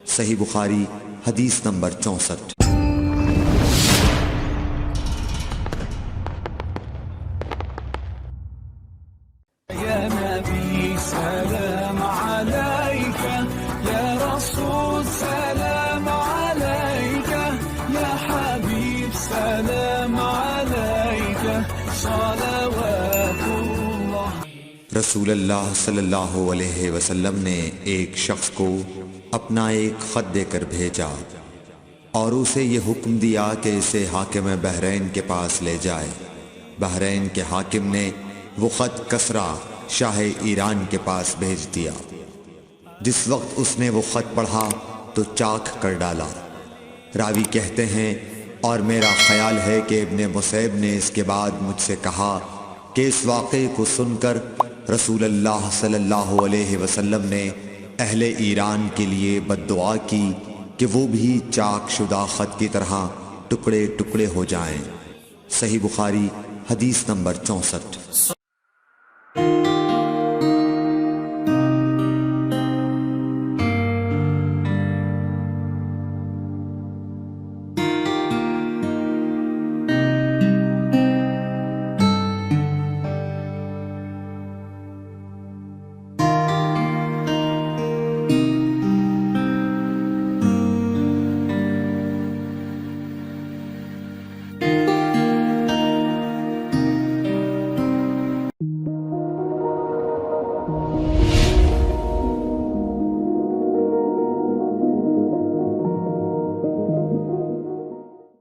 सही बुखारी हदीस नंबर 64। या नबी सलाम अलैका, या रसूल सलाम अलैका, या हबीब सलाम अलैका, सलावतुल्लाह। रसूलुल्लाह सल्लल्लाहु अलैहि वसल्लम ने एक शख्स को अपना एक ख़त देकर भेजा और उसे ये हुक्म दिया कि इसे हाकिम बहरैन के पास ले जाए। बहरैन के हाकिम ने वो ख़त कसरा शाह ईरान के पास भेज दिया। जिस वक्त उसने वो ख़त पढ़ा तो चाक कर डाला। रावी कहते हैं, और मेरा ख्याल है कि इब्ने मुसैब ने इसके बाद मुझसे कहा कि इस वाक़े को सुनकर रसूलुल्लाह सल्लल्लाहु अलैहि वसल्लम ने अहले ईरान के लिए बद्दुआ की कि वो भी चाकशुदा ख़त की तरह टुकड़े टुकड़े हो जाएं। सही बुखारी हदीस नंबर 64।